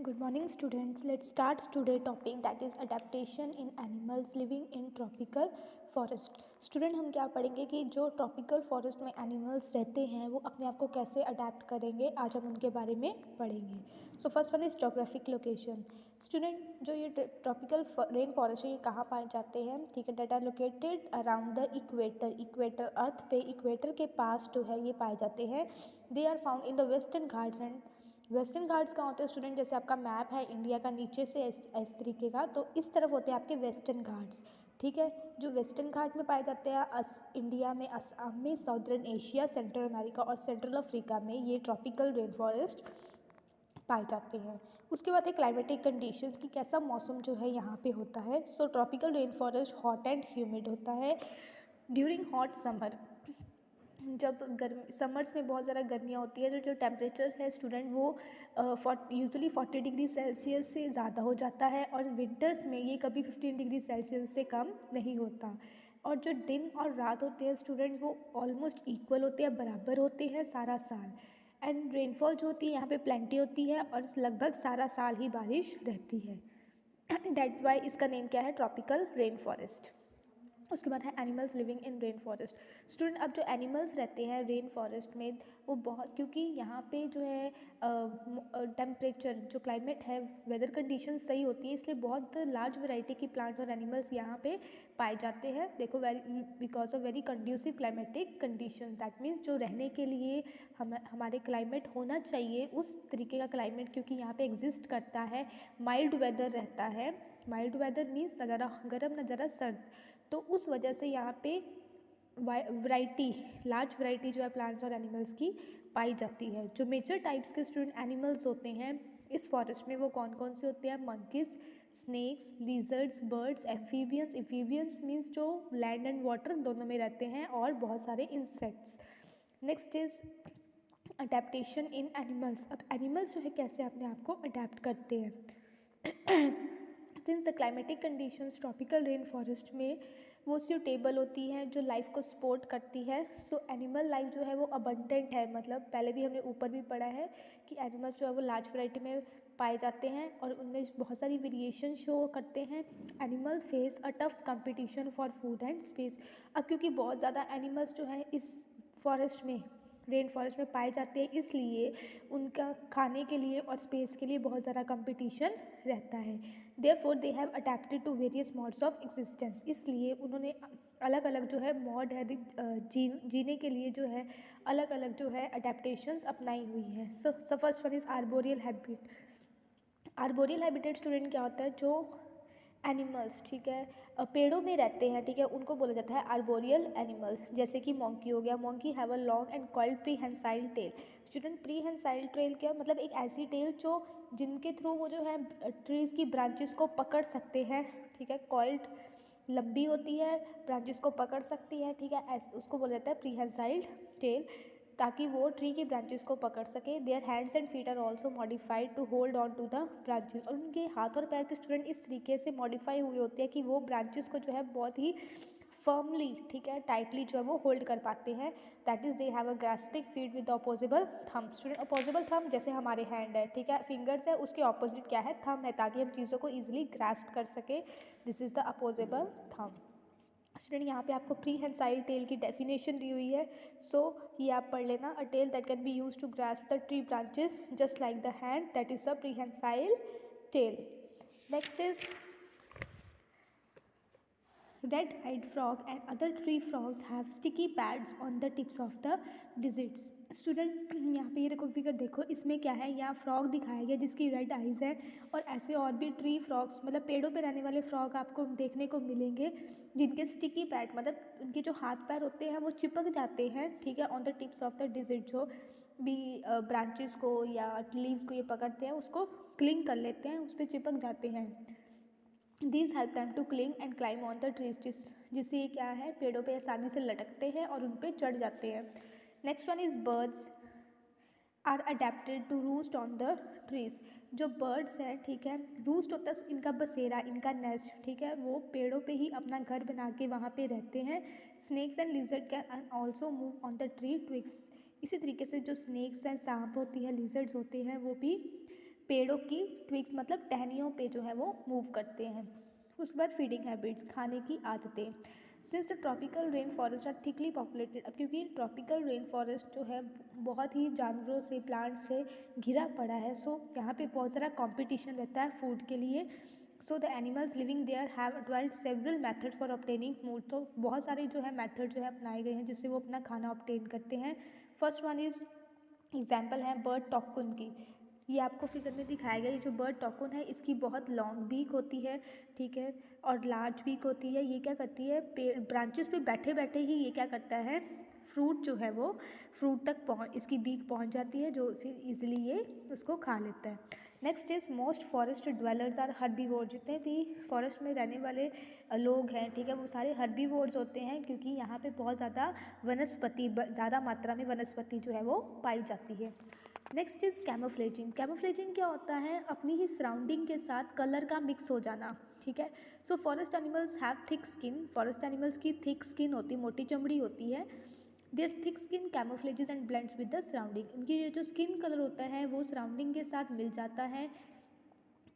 Good morning, students. Let's start today's topic, that is adaptation in animals living in tropical forest. Student हम क्या पढ़ेंगे कि जो tropical forest में animals रहते हैं वो अपने आप को कैसे अडेप्ट करेंगे, आज हम उनके बारे में पढ़ेंगे. So first one is geographic location. Student जो ये ट्रॉपिकल रेन फॉरेस्ट है ये कहाँ पाए जाते हैं, ठीक है, that are located around the equator earth पे इक्वेटर के पास जो है ये पाए जाते हैं. They are found in the Western Ghats. And Western Ghats कहाँ होते हैं स्टूडेंट, जैसे आपका मैप है इंडिया का नीचे से इस तरीके का, तो इस तरफ होते हैं आपके वेस्टर्न घाट्स. ठीक है, जो वेस्टर्न घाट में पाए जाते हैं इंडिया में, असम में, साउदर्न एशिया, सेंट्रल अमेरिका और सेंट्रल अफ्रीका में ये ट्रॉपिकल रेन फॉरेस्ट पाए जाते हैं. उसके बाद है क्लाइमेटिक कंडीशंस की कैसा मौसम जो है यहाँ पे होता है. So tropical rain forest hot and humid होता है ड्यूरिंग हॉट समर. जब गर्मी समर्स में बहुत ज़्यादा गर्मियाँ होती है, जो टेम्परेचर है स्टूडेंट वो यूजुअली 40 डिग्री सेल्सियस से ज़्यादा हो जाता है, और विंटर्स में ये कभी 15 डिग्री सेल्सियस से कम नहीं होता. और जो दिन और रात होते हैं स्टूडेंट वो ऑलमोस्ट इक्वल होते हैं, बराबर होते हैं सारा साल. एंड रेनफॉल जो होती है यहाँ पे प्लेंटी होती है और लगभग सारा साल ही बारिश रहती है. डेट वाई इसका नेम क्या है, ट्रॉपिकल रेन फॉरेस्ट. उसके बाद है animals living in rain forest. Student अब जो एनिमल्स रहते हैं रेन फॉरेस्ट में वो बहुत, क्योंकि यहाँ पे जो है टेम्परेचर जो क्लाइमेट है वेदर कंडीशन सही होती है, इसलिए बहुत लार्ज वैरायटी की प्लांट्स और एनिमल्स यहाँ पे पाए जाते हैं. देखो because of very conducive climatic condition, that means जो रहने के लिए हमारे क्लाइमेट होना चाहिए उस तरीके का क्लाइमेट क्योंकि यहाँ पे एग्जिस्ट करता है. माइल्ड वेदर रहता है. माइल्ड वेदर मीन्स न ज़्यादा गर्म न ज़्यादा सर्द, तो उस वजह से यहाँ पे लार्ज वैरायटी जो है प्लांट्स और एनिमल्स की पाई जाती है. जो मेजर टाइप्स के स्टूडेंट एनिमल्स होते हैं इस फॉरेस्ट में वो कौन कौन से होते हैं, monkeys, snakes, lizards, birds, amphibians means जो लैंड एंड वाटर दोनों में रहते हैं, और बहुत सारे insects. Next is adaptation in animals. अब एनिमल्स जो है कैसे अपने आप को अडेप्ट करते हैं. Since the climatic conditions tropical rain forest में वो सूटेबल होती हैं जो लाइफ को सपोर्ट करती है. सो एनिमल लाइफ जो है वो अबंडेंट है, मतलब पहले भी हमने ऊपर भी पढ़ा है कि एनिमल्स जो है वो लार्ज वैरायटी में पाए जाते हैं और उनमें बहुत सारी वेरिएशन शो करते हैं. Animal face a tough competition for food and space. अब क्योंकि बहुत ज़्यादा एनिमल्स जो है इस फॉरेस्ट में रेन फॉरेस्ट में पाए जाते हैं, इसलिए उनका खाने के लिए और स्पेस के लिए बहुत ज़्यादा कंपटीशन रहता है. Therefore they have adapted to various modes of existence. इसलिए उन्होंने अलग अलग जो है मोड है जीने के लिए जो है अलग अलग जो है अडेप्टेशंस अपनाई हुई हैं. So first one is arboreal habit. Arboreal habitat student क्या होता है, जो एनिमल्स, ठीक है, पेड़ों में रहते हैं, ठीक है, उनको बोला जाता है आर्बोरियल एनिमल्स. जैसे कि मोंकी हो गया. Monkey have a long and coiled prehensile tail. Student prehensile tail क्या मतलब, एक ऐसी टेल जो जिनके थ्रू वो जो है ट्रीज़ की ब्रांचेस को पकड़ सकते हैं. ठीक है, कॉइल्ड लंबी होती है, ब्रांचेस को पकड़ सकती है. ठीक है, ऐसे उसको बोला जाता है प्रीहेंसाइल टेल, ताकि वो ट्री की ब्रांचेस को पकड़ सके. Their hands and feet are also modified to hold on to the branches. और उनके हाथ और पैर के स्टूडेंट इस तरीके से मॉडिफाई हुए होते हैं कि वो ब्रांचेस को जो है बहुत ही फर्मली, ठीक है, टाइटली जो है वो होल्ड कर पाते हैं. That is they have a grasping feet with opposable thumb. Student opposable thumb जैसे हमारे हैंड है, ठीक है, फिंगर्स है, उसके ऑपोजिट क्या है, थम है, ताकि हम चीज़ों को ईजिली ग्रास्प कर सकें. This is the opposable thumb. Student यहाँ पे आपको प्रीहेंसाइल टेल की डेफिनेशन दी हुई है. सो ये आप पढ़ लेना. A tail that can be use to grasp the tree branches just like the hand, that is the prehensile tail. Next is red-eyed frog and other tree frogs have sticky pads on the tips of the digits. Student यहाँ पे ये देखो figure देखो, इसमें क्या है, यहाँ frog दिखाया गया जिसकी रेड आइज़ है, और ऐसे और भी ट्री फ्रॉग्स मतलब पेड़ों पे रहने वाले फ्रॉग आपको देखने को मिलेंगे जिनके स्टिकी पैड मतलब उनके जो हाथ पैर होते हैं वो चिपक जाते हैं. ठीक है, on the tips of the digit, जो भी ब्रांचेस को या लीव्स को ये पकड़ते हैं उसको क्लिंग कर लेते हैं, उस पर चिपक जाते हैं. These help them to cling and climb on the trees, जिससे ये क्या है, पेड़ों पे आसानी से लटकते हैं और उन पे चढ़ जाते हैं. Next one is birds are adapted to roost on the trees. जो बर्ड्स हैं, ठीक है, रूस्ट होता है इनका बसेरा, इनका नेस्ट, ठीक है, वो पेड़ों पे ही अपना घर बना के वहाँ पे रहते हैं. Snakes and lizard can also move on the tree twigs. इसी तरीके से जो स्नेक्स हैं, सांप होती है, लिजर्ड्स होते हैं, वो भी पेड़ों की ट्विग्स मतलब टहनियों पे जो है वो मूव करते हैं। उसके बाद फीडिंग हैबिट्स, खाने की आदतें। Since the tropical rain forest are thickly populated, अब क्योंकि ट्रॉपिकल रेन फॉरेस्ट जो है बहुत ही जानवरों से, प्लांट से घिरा पड़ा है, सो यहाँ पे बहुत सारा कॉम्पिटिशन रहता है फूड के लिए। So the animals living there have developed several methods for obtaining food, तो बहुत सारे जो है मेथड जो है अपनाए गए हैं जिससे वो अपना खाना ऑब्टेन करते हैं। फर्स्ट वन इज़ एग्जाम्पल है बर्ड टॉकुन की। ये आपको फिगर में दिखाया गया, ये जो बर्ड टॉकुन है इसकी बहुत लॉन्ग बीक होती है, ठीक है, और लार्ज बीक होती है। ये क्या करती है, पेड़ ब्रांचेस पे बैठे बैठे ही ये क्या करता है, फ्रूट जो है वो फ्रूट तक इसकी बीक पहुंच जाती है, जो फिर इजीली ये उसको खा लेता है। Next is most forest dwellers are herbivore, जितने भी फॉरेस्ट में रहने वाले लोग हैं, ठीक है, वो सारे हर्बीवोर्स होते हैं, क्योंकि यहाँ पे बहुत ज़्यादा वनस्पति, ज़्यादा मात्रा में वनस्पति जो है वो पाई जाती है। Next is कैमोफ्लेजिंग। कैमोफ्लेजिंग क्या होता है, अपनी ही सराउंडिंग के साथ कलर का मिक्स हो जाना, ठीक है। So forest animals have thick skin, forest animals की थिक स्किन होती है, मोटी चमड़ी होती है। This thick skin camouflages and blends with the surrounding, इनकी ये जो स्किन कलर होता है वो सराउंडिंग के साथ मिल जाता है।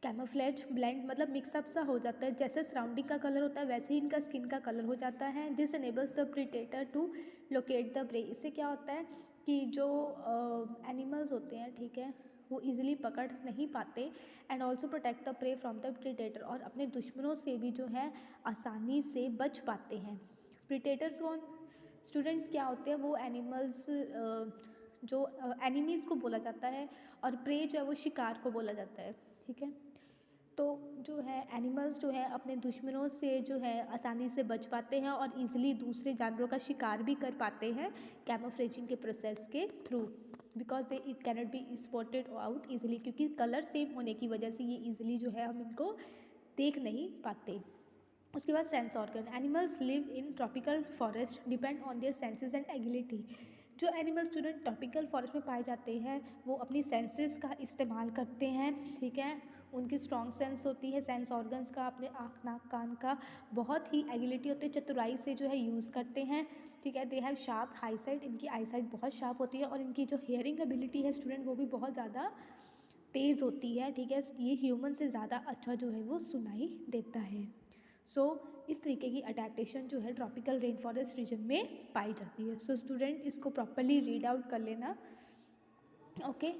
कैमोफ्लेज ब्लेंड मतलब मिक्सअप सा हो जाता है, जैसे सराउंडिंग का कलर होता है वैसे ही इनका स्किन का कलर हो जाता है। This enables the predator to locate the prey, इससे क्या होता है कि जो एनिमल्स होते हैं, ठीक है, वो इजीली पकड़ नहीं पाते, and also protect the prey from the predator, और अपने दुश्मनों से भी जो है आसानी से बच पाते हैं। प्रीडेटर्स कौन, स्टूडेंट्स क्या होते हैं, वो एनिमल्स जो एनिमीज़ को बोला जाता है, और प्रे जो है वो शिकार को बोला जाता है, ठीक है। तो जो है एनिमल्स जो है अपने दुश्मनों से जो है आसानी से बच पाते हैं और इजीली दूसरे जानवरों का शिकार भी कर पाते हैं कैमोफ्लेजिंग के प्रोसेस के through, because they it cannot be spotted out easily, क्योंकि कलर सेम होने की वजह से ये इजीली जो है हम इनको देख नहीं पाते। उसके बाद sense organ, animals live in tropical forest depend on their senses and ability. जो एनिमल स्टूडेंट ट्रॉपिकल फॉरेस्ट में पाए जाते हैं वो अपनी सेंसेस का इस्तेमाल करते हैं, ठीक है, उनकी स्ट्रॉन्ग सेंस होती है, सेंस ऑर्गन्स का, अपने आँख नाक कान का बहुत ही एबिलिटी होती है, चतुराई से जो है यूज़ करते हैं, ठीक है। They have sharp high site, इनकी आई साइट बहुत शार्प होती है, और इनकी जो हियरिंग एबिलिटी है स्टूडेंट वो भी बहुत ज़्यादा तेज़ होती है, ठीक है। ये ह्यूमन से ज़्यादा अच्छा जो है वो सुनाई देता है। सो इस तरीके की अडेप्टेशन जो है ट्रॉपिकल रेन फॉरेस्ट रीजन में पाई जाती है। सो स्टूडेंट इसको प्रॉपरली रीड आउट कर लेना, ओके।